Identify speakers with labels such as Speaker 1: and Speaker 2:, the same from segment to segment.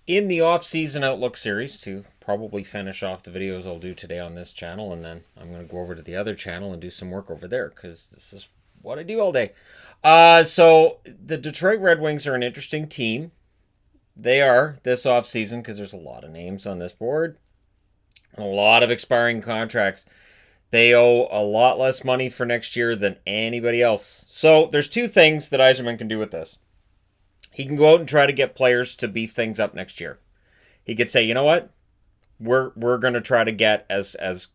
Speaker 1: in the off-season Outlook series to probably finish off the videos I'll do today on this channel, and then I'm going to go over to the other channel and do some work over there because this is what I do all day. So the Detroit Red Wings are an interesting team. They are this off-season because there's a lot of names on this board, a lot of expiring contracts. They owe a lot less money for next year than anybody else. So there's two things that Yzerman can do with this. He can go out and try to get players to beef things up next year. He could say, you know what? We're going to try to get as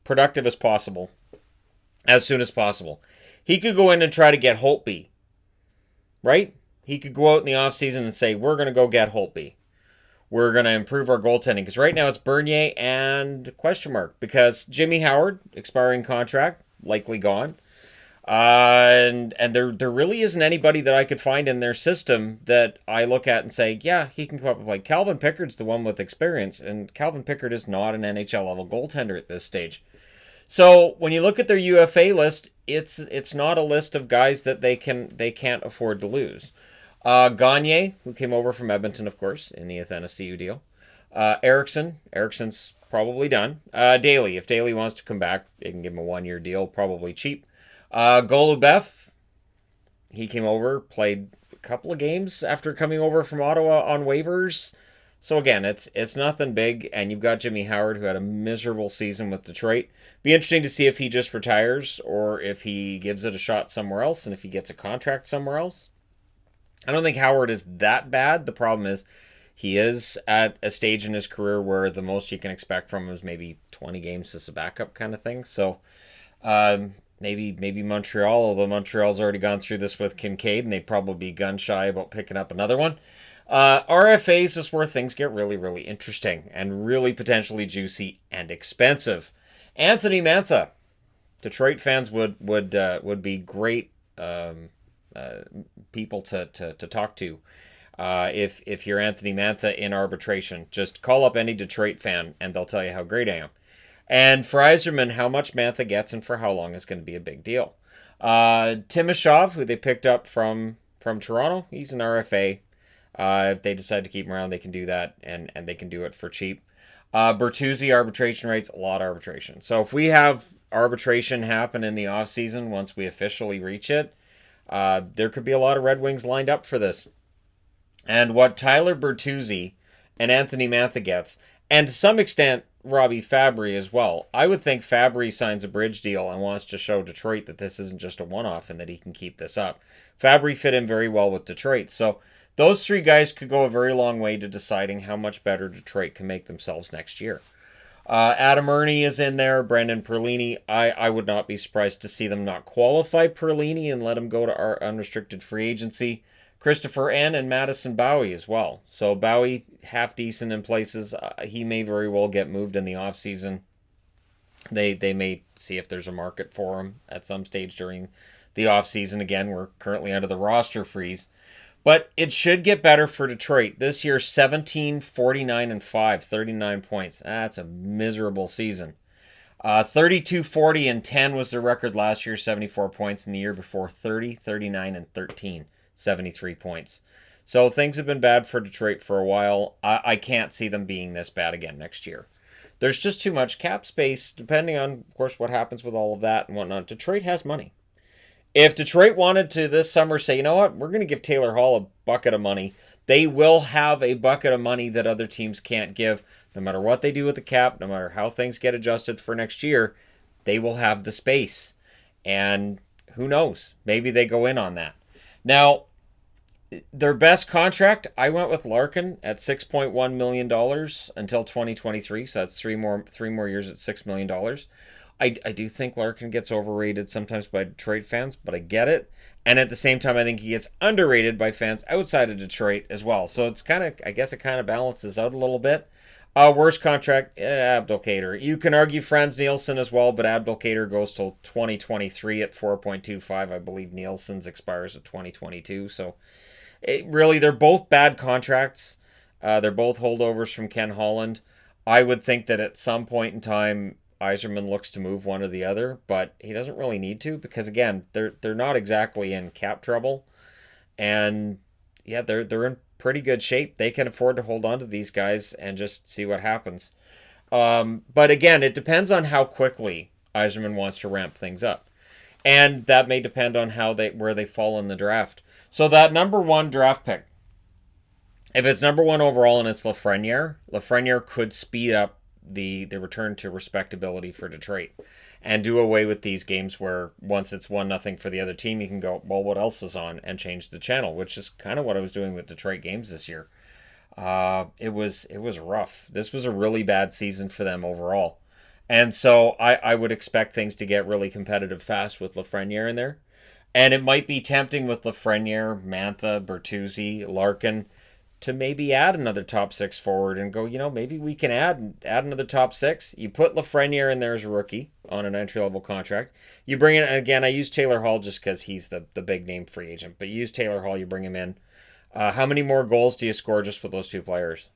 Speaker 1: productive as possible, as soon as possible. He could go in and try to get Holtby, right? He could go out in the offseason and say, we're going to go get Holtby. We're going to improve our goaltending. Because right now it's Bernier and question mark. Because Jimmy Howard, expiring contract, likely gone. And there really isn't anybody that I could find in their system that I look at and say, yeah, he can come up with like Calvin Pickard's the one with experience. And Calvin Pickard is not an NHL level goaltender at this stage. So when you look at their UFA list, it's not a list of guys that they can't afford to lose. Gagne, who came over from Edmonton, of course, in the Athena CU deal. Ericsson's probably done. Daly, if Daly wants to come back, they can give him a 1-year deal, probably cheap. Golubev, he came over, played a couple of games after coming over from Ottawa on waivers. So again, it's nothing big, and you've got Jimmy Howard, who had a miserable season with Detroit. Be interesting to see if he just retires or if he gives it a shot somewhere else and if he gets a contract somewhere else. I don't think Howard is that bad. The problem is he is at a stage in his career where the most you can expect from him is maybe 20 games as a backup kind of thing. So maybe Montreal, although Montreal's already gone through this with Kincaid, and they'd probably be gun shy about picking up another one. RFAs is where things get really, really interesting and really potentially juicy and expensive. Anthony Mantha. Detroit fans would be great people to talk to if you're Anthony Mantha in arbitration. Just call up any Detroit fan and they'll tell you how great I am. And for Yzerman, how much Mantha gets and for how long is going to be a big deal. Timashov, who they picked up from Toronto, he's an RFA. If they decide to keep him around, they can do that, and they can do it for cheap. Bertuzzi, arbitration rates, a lot of arbitration. So if we have arbitration happen in the offseason, once we officially reach it, there could be a lot of Red Wings lined up for this. And what Tyler Bertuzzi and Anthony Mantha gets, and to some extent Robbie Fabry as well, I would think Fabry signs a bridge deal and wants to show Detroit that this isn't just a one-off and that he can keep this up. Fabry fit in very well with Detroit. So those three guys could go a very long way to deciding how much better Detroit can make themselves next year. Adam Ernie is in there. Brendan Perlini. I would not be surprised to see them not qualify Perlini and let him go to our unrestricted free agency. Christopher N. and Madison Bowie as well. So Bowie, half decent in places. He may very well get moved in the offseason. They may see if there's a market for him at some stage during the offseason. Again, we're currently under the roster freeze. But it should get better for Detroit. This year, 17, 49, and 5, 39 points. That's a miserable season. 32, 40, and 10 was their record last year, 74 points. In the year before, 30, 39, and 13, 73 points. So things have been bad for Detroit for a while. I can't see them being this bad again next year. There's just too much cap space, depending on, of course, what happens with all of that and whatnot. Detroit has money. If Detroit wanted to this summer say, you know what, we're going to give Taylor Hall a bucket of money, they will have a bucket of money that other teams can't give. No matter what they do with the cap, no matter how things get adjusted for next year, they will have the space. And who knows, maybe they go in on that. Now, their best contract, I went with Larkin at $6.1 million until 2023, so that's three more years at $6 million. I do think Larkin gets overrated sometimes by Detroit fans, but I get it. And at the same time, I think he gets underrated by fans outside of Detroit as well. So it's kind of, I guess it kind of balances out a little bit. Worst contract, Abdelkader. You can argue Franz Nielsen as well, but Abdelkader goes till 2023 at 4.25. I believe Nielsen's expires at 2022. So really, they're both bad contracts. They're both holdovers from Ken Holland. I would think that at some point in time, Yzerman looks to move one or the other, but he doesn't really need to because, again, they're not exactly in cap trouble. And, yeah, they're in pretty good shape. They can afford to hold on to these guys and just see what happens. But again, it depends on how quickly Yzerman wants to ramp things up. And that may depend on where they fall in the draft. So that number 1 draft pick, if it's number 1 overall and it's Lafreniere could speed up the return to respectability for Detroit and do away with these games where once it's 1-0 for the other team, you can go, well, what else is on, and change the channel, which is kind of what I was doing with Detroit games this year. It was rough. This was a really bad season for them overall. And so I would expect things to get really competitive fast with Lafreniere in there. And it might be tempting with Lafreniere, Mantha, Bertuzzi, Larkin to maybe add another top 6 forward and go, maybe we can add another top 6. You put Lafreniere in there as a rookie on an entry-level contract. You bring in, again, I use Taylor Hall just because he's the big name free agent. But you use Taylor Hall, you bring him in. How many more goals do you score just with those 2 players?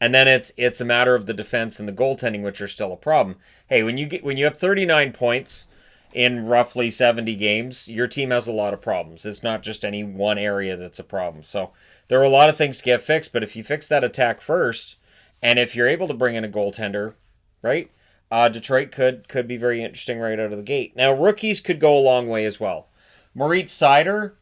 Speaker 1: And then it's a matter of the defense and the goaltending, which are still a problem. Hey, when you have 39 points in roughly 70 games, your team has a lot of problems. It's not just any one area that's a problem. So there are a lot of things to get fixed, but if you fix that attack first, and if you're able to bring in a goaltender, right, Detroit could be very interesting right out of the gate. Now, rookies could go a long way as well. Maurice Cider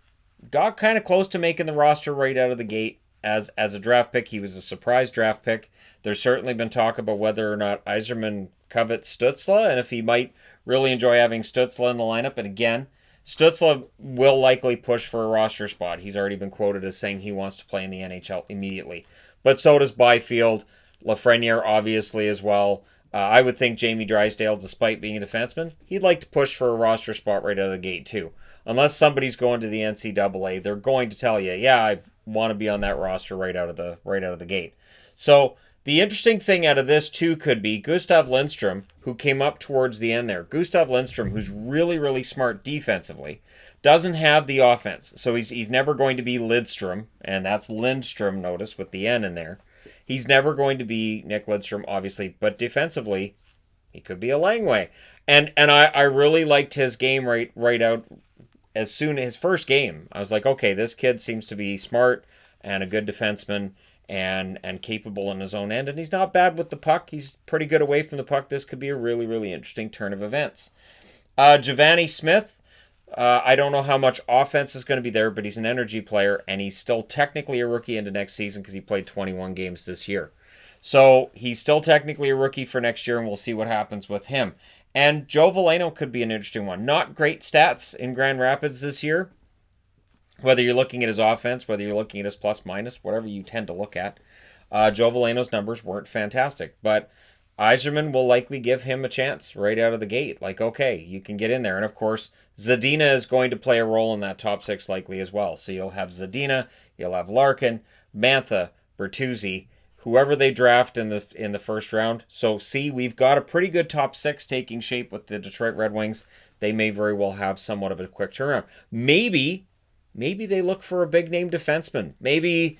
Speaker 1: got kind of close to making the roster right out of the gate as a draft pick. He was a surprise draft pick. There's certainly been talk about whether or not Yzerman covets Stützle and if he might really enjoy having Stützle in the lineup. And again, Stützle will likely push for a roster spot. He's already been quoted as saying he wants to play in the NHL immediately. But so does Byfield, Lafreniere obviously as well. I would think Jamie Drysdale, despite being a defenseman, he'd like to push for a roster spot right out of the gate too. Unless somebody's going to the NCAA, they're going to tell you, yeah, I want to be on that roster right out of the gate. So the interesting thing out of this too could be Gustav Lindstrom, who came up towards the end there. Gustav Lindstrom, who's really, really smart defensively, doesn't have the offense. So he's never going to be Lidstrom, and that's Lindstrom, notice, with the N in there. He's never going to be Nick Lidstrom, obviously, but defensively, he could be a Langway. And I really liked his game right out. As soon as his first game, I was like, okay, this kid seems to be smart and a good defenseman and capable in his own end. And he's not bad with the puck. He's pretty good away from the puck. This could be a really, really interesting turn of events. Javonni Smith, I don't know how much offense is going to be there, but he's an energy player, and he's still technically a rookie into next season because he played 21 games this year. So he's still technically a rookie for next year, and we'll see what happens with him. And Joe Veleno could be an interesting one. Not great stats in Grand Rapids this year. Whether you're looking at his offense, whether you're looking at his plus minus, whatever you tend to look at. Joe Veleno's numbers weren't fantastic. But Yzerman will likely give him a chance right out of the gate. Like, okay, you can get in there. And of course, Zadina is going to play a role in that top 6 likely as well. So you'll have Zadina, you'll have Larkin, Mantha, Bertuzzi, whoever they draft in the first round. So see, we've got a pretty good top 6 taking shape with the Detroit Red Wings. They may very well have somewhat of a quick turnaround. Maybe they look for a big name defenseman. Maybe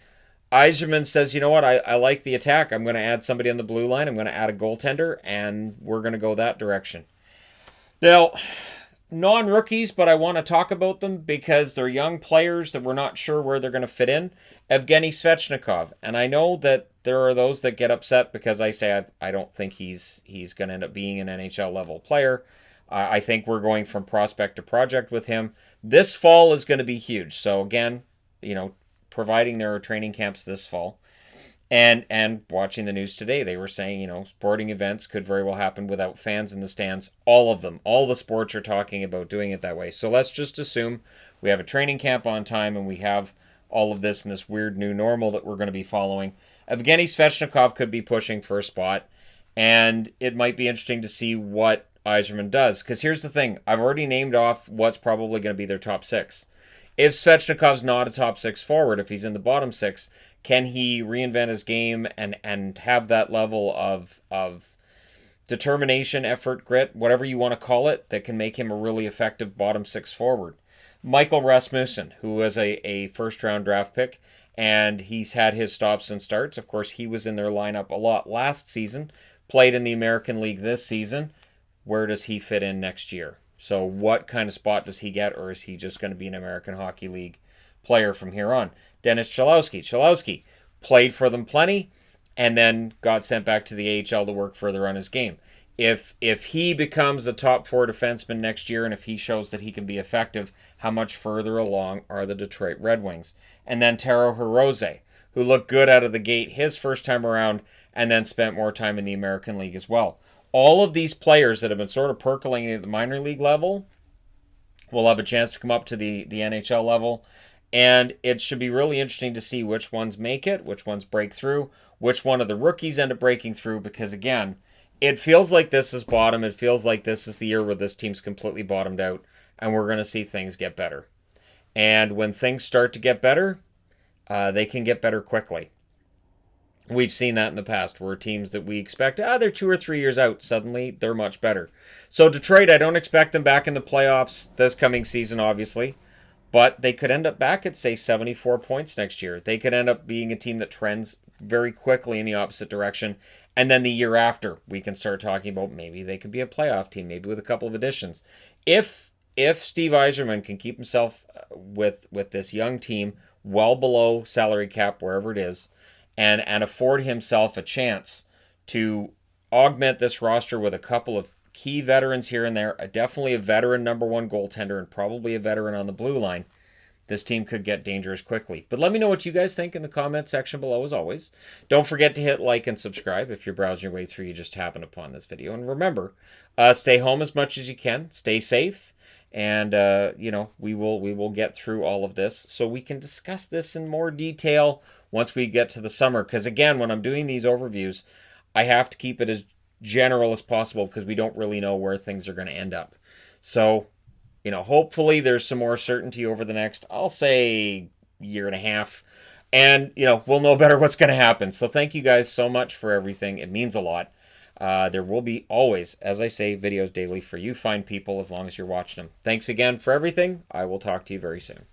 Speaker 1: Yzerman says, you know what, I like the attack. I'm going to add somebody on the blue line. I'm going to add a goaltender, and we're going to go that direction. Now, non-rookies, but I want to talk about them because they're young players that we're not sure where they're going to fit in. Evgeni Sveshnikov. And I know that there are those that get upset because I say I don't think he's going to end up being an NHL level player. I think we're going from prospect to project with him. This fall is going to be huge. So again, providing there are training camps this fall. And watching the news today, they were saying, sporting events could very well happen without fans in the stands. All of them. All the sports are talking about doing it that way. So let's just assume we have a training camp on time and we have all of this in this weird new normal that we're going to be following. Evgeni Sveshnikov could be pushing for a spot. And it might be interesting to see what Yzerman does. Because here's the thing. I've already named off what's probably going to be their top 6. If Svechnikov's not a top 6 forward, if he's in the bottom 6, can he reinvent his game and have that level of determination, effort, grit, whatever you want to call it, that can make him a really effective bottom 6 forward? Michael Rasmussen, who was a first-round draft pick, and he's had his stops and starts. Of course, he was in their lineup a lot last season, played in the American League this season. Where does he fit in next year? So what kind of spot does he get, or is he just going to be an American Hockey League player from here on. Dennis Chalowski. Chalowski played for them plenty and then got sent back to the AHL to work further on his game. If he becomes a top 4 defenseman next year and if he shows that he can be effective, how much further along are the Detroit Red Wings? And then Taro Hirose, who looked good out of the gate his first time around and then spent more time in the American League as well. All of these players that have been sort of percolating at the minor league level will have a chance to come up to the NHL level. And it should be really interesting to see which ones make it, which ones break through, which one of the rookies end up breaking through. Because, again, it feels like this is bottom. It feels like this is the year where this team's completely bottomed out. And we're going to see things get better. And when things start to get better, they can get better quickly. We've seen that in the past where teams that we expect, they're 2 or 3 years out, suddenly they're much better. So Detroit, I don't expect them back in the playoffs this coming season, obviously. But they could end up back at, say, 74 points next year. They could end up being a team that trends very quickly in the opposite direction. And then the year after, we can start talking about maybe they could be a playoff team, maybe with a couple of additions. If Steve Yzerman can keep himself with this young team well below salary cap, wherever it is, and afford himself a chance to augment this roster with a couple of key veterans here and there, definitely a veteran number 1 goaltender and probably a veteran on the blue line, this team could get dangerous quickly. But let me know what you guys think in the comment section below, as always. Don't forget to hit like and subscribe if you're browsing your way through, you just happened upon this video. And remember, stay home as much as you can, stay safe, and we will get through all of this so we can discuss this in more detail once we get to the summer. Because again, when I'm doing these overviews, I have to keep it as general as possible because we don't really know where things are going to end up. So, hopefully there's some more certainty over the next, I'll say, year and a half. And, we'll know better what's going to happen. So thank you guys so much for everything. It means a lot. There will be always, as I say, videos daily for you fine people as long as you're watching them. Thanks again for everything. I will talk to you very soon.